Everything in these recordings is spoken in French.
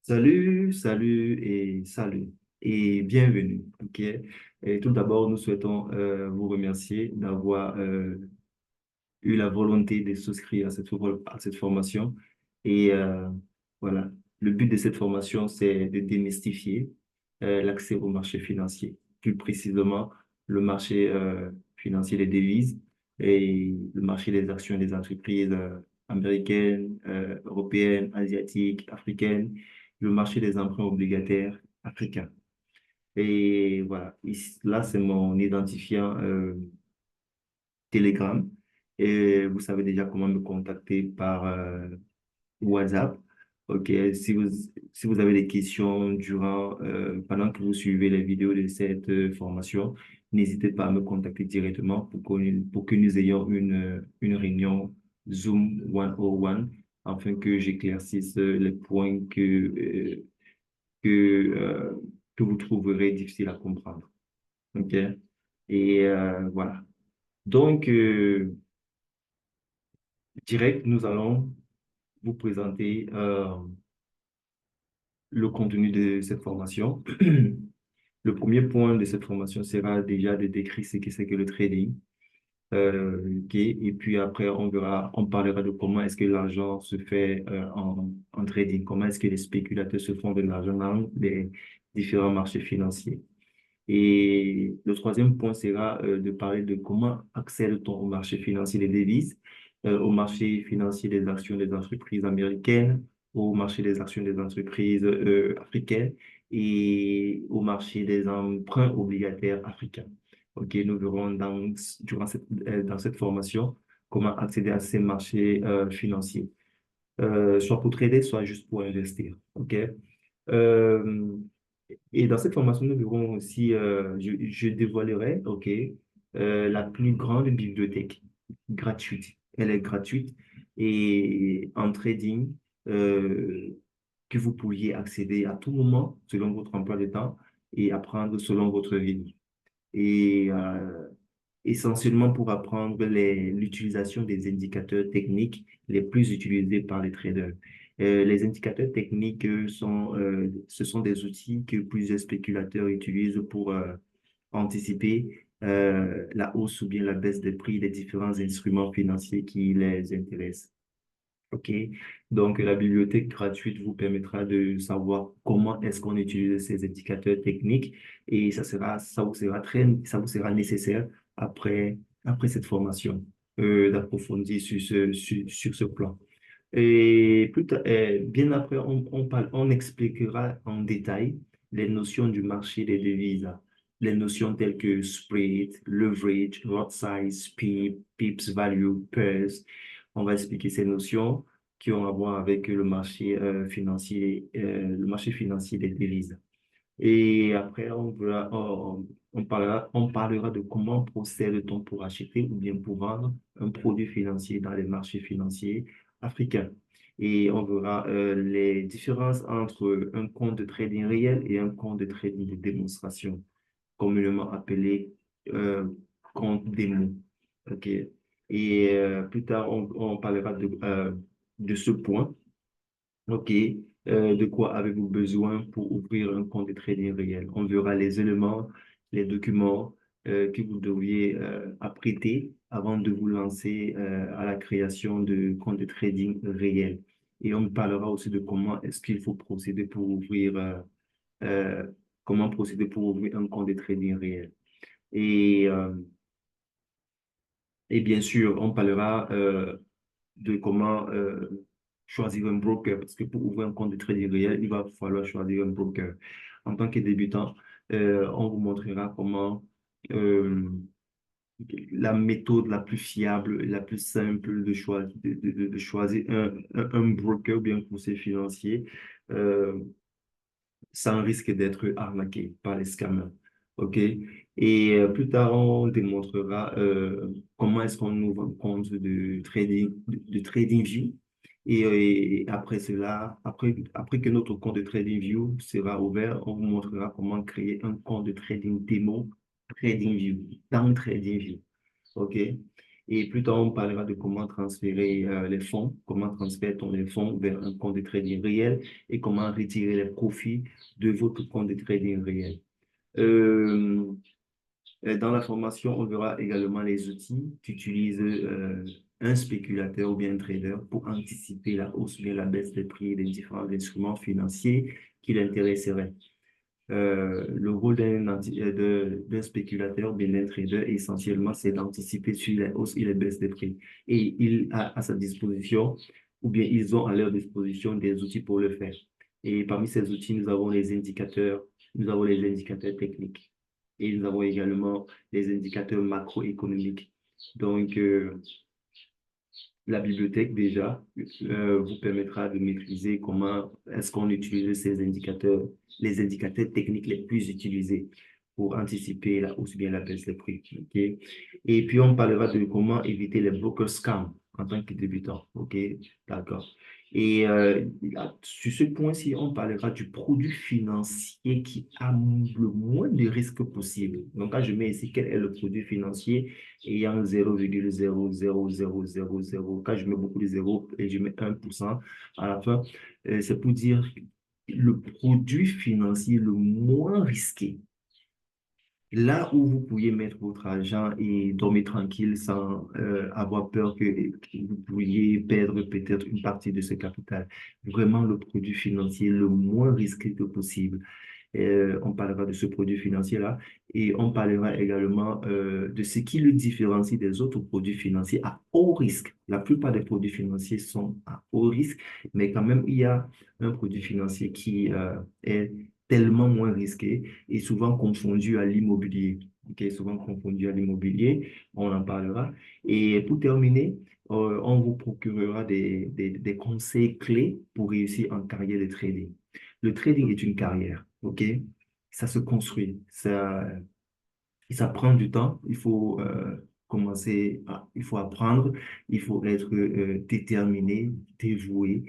Salut, salut et bienvenue. Ok. Et tout d'abord, nous souhaitons vous remercier d'avoir eu la volonté de souscrire à cette formation. Et voilà, le but de cette formation, c'est de démystifier l'accès au marché financier, plus précisément le marché financier des devises et le marché des actions des entreprises américaines, européennes, asiatiques, africaines, le marché des emprunts obligataires africains. Et voilà, là, c'est mon identifiant Telegram. Et vous savez déjà comment me contacter par WhatsApp. OK, si vous avez des questions pendant que vous suivez les vidéos de cette formation, n'hésitez pas à me contacter directement pour que nous ayons une réunion Zoom 101 afin que j'éclaircisse les points que, euh, que vous trouverez difficiles à comprendre. OK? Et voilà. Donc, direct, nous allons vous présenter le contenu de cette formation. Le premier point de cette formation sera déjà de décrire ce que c'est que le trading. Ok. Et puis après, on parlera de comment est-ce que l'argent se fait en trading, comment est-ce que les spéculateurs se font de l'argent dans les différents marchés financiers. Et le troisième point sera de parler de comment accède-t-on au marché financier des devises, au marché financier des actions des entreprises américaines, au marché des actions des entreprises africaines et au marché des emprunts obligataires africains. OK, nous verrons dans cette formation comment accéder à ces marchés financiers, soit pour trader, soit juste pour investir. OK? Euh, et dans cette formation, nous verrons aussi, je dévoilerai, OK, la plus grande bibliothèque gratuite. Elle est gratuite et en trading, que vous pourriez accéder à tout moment selon votre emploi de temps et apprendre selon votre rythme. Et essentiellement pour apprendre l'utilisation des indicateurs techniques les plus utilisés par les traders. Les indicateurs techniques ce sont des outils que plusieurs spéculateurs utilisent pour anticiper la hausse ou bien la baisse des prix des différents instruments financiers qui les intéressent. OK. Donc, la bibliothèque gratuite vous permettra de savoir comment est-ce qu'on utilise ces indicateurs techniques et ça vous sera nécessaire après, après cette formation d'approfondir sur ce plan. Et bien après, on expliquera en détail les notions du marché des devises, les notions telles que spread, leverage, lot size, pips value, pairs. On va expliquer ces notions qui ont à voir avec le marché financier des devises. Et après, on parlera de comment procède-t-on pour acheter ou bien pour vendre un produit financier dans les marchés financiers africains. Et on verra les différences entre un compte de trading réel et un compte de trading de démonstration, communément appelé euh, compte démo. OK. Et plus tard, on parlera de ce point. OK. De quoi avez-vous besoin pour ouvrir un compte de trading réel? On verra les éléments, les documents que vous devriez apprêter avant de vous lancer à la création de compte de trading réel. Et on parlera aussi de comment est-ce qu'il faut procéder pour euh, comment procéder pour ouvrir un compte de trading réel. Et, euh, et bien sûr, on parlera de comment choisir un broker, parce que pour ouvrir un compte de trading réel, il va falloir choisir un broker. En tant que débutant, on vous montrera comment euh, la méthode la plus fiable, la plus simple de choisir un broker ou bien un conseiller financier euh, sans risque d'être arnaqué par les scammers. OK? Et plus tard, on démontrera comment est-ce qu'on ouvre un compte de TradingView. Et après cela, après que notre compte de TradingView sera ouvert, on vous montrera comment créer un compte de trading démo TradingView, dans TradingView. OK? Et plus tard, on parlera de comment transférer les fonds, comment transférer les fonds vers un compte de trading réel et comment retirer les profits de votre compte de trading réel. Euh, dans la formation, on verra également les outils qu'utilise un spéculateur ou bien un trader pour anticiper la hausse ou bien la baisse des prix des différents instruments financiers qui l'intéresseraient. Le rôle d'un spéculateur ou bien d'un trader, essentiellement, c'est d'anticiper sur les hausses et les baisses des prix. Et il a à sa disposition, ou bien ils ont à leur disposition des outils pour le faire. Et parmi ces outils, nous avons les indicateurs techniques et nous avons également les indicateurs macroéconomiques. Donc, la bibliothèque, déjà, vous permettra de maîtriser comment est-ce qu'on utilise ces indicateurs, les indicateurs techniques les plus utilisés pour anticiper la hausse ou bien la baisse des prix. OK? Et puis, on parlera de comment éviter les broker scams en tant que débutant. OK? D'accord. Et sur ce point-ci, on parlera du produit financier qui a le moins de risques possible. Donc, quand je mets ici quel est le produit financier ayant 0,00000, quand je mets beaucoup de zéros et je mets 1% à la fin, c'est pour dire le produit financier le moins risqué. Là où vous pourriez mettre votre argent et dormir tranquille sans avoir peur que vous pourriez perdre peut-être une partie de ce capital. Vraiment le produit financier le moins risqué que possible. On parlera de ce produit financier-là et on parlera également de ce qui le différencie des autres produits financiers à haut risque. La plupart des produits financiers sont à haut risque, mais quand même, il y a un produit financier qui est tellement moins risqué et souvent confondu à l'immobilier. Ok, souvent confondu à l'immobilier, on en parlera. Et pour terminer, on vous procurera des conseils clés pour réussir en carrière de trading. Le trading est une carrière, OK? Ça se construit, ça prend du temps. Il faut il faut apprendre, il faut être déterminé, dévoué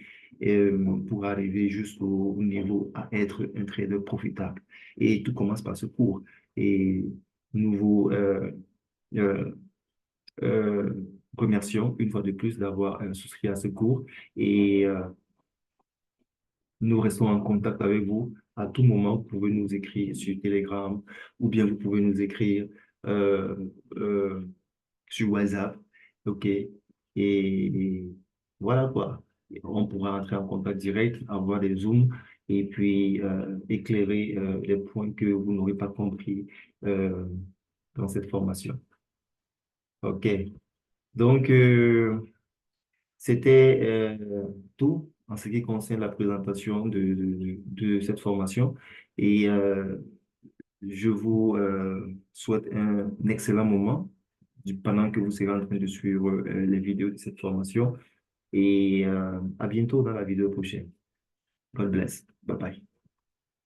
pour arriver jusqu'au niveau à être un trader profitable. Et tout commence par ce cours. Et nous vous euh, euh, remercions une fois de plus d'avoir souscrit à ce cours. Et nous restons en contact avec vous à tout moment. Vous pouvez nous écrire sur Telegram ou bien vous pouvez nous écrire euh, euh, sur WhatsApp. OK? Et voilà quoi. On pourra entrer en contact direct, avoir des Zooms et puis éclairer les points que vous n'aurez pas compris euh, dans cette formation. OK. Donc, c'était tout en ce qui concerne la présentation de cette formation. Et je vous souhaite un excellent moment pendant que vous serez en train de suivre les vidéos de cette formation. Et à bientôt dans la vidéo prochaine. God bless. Bye bye.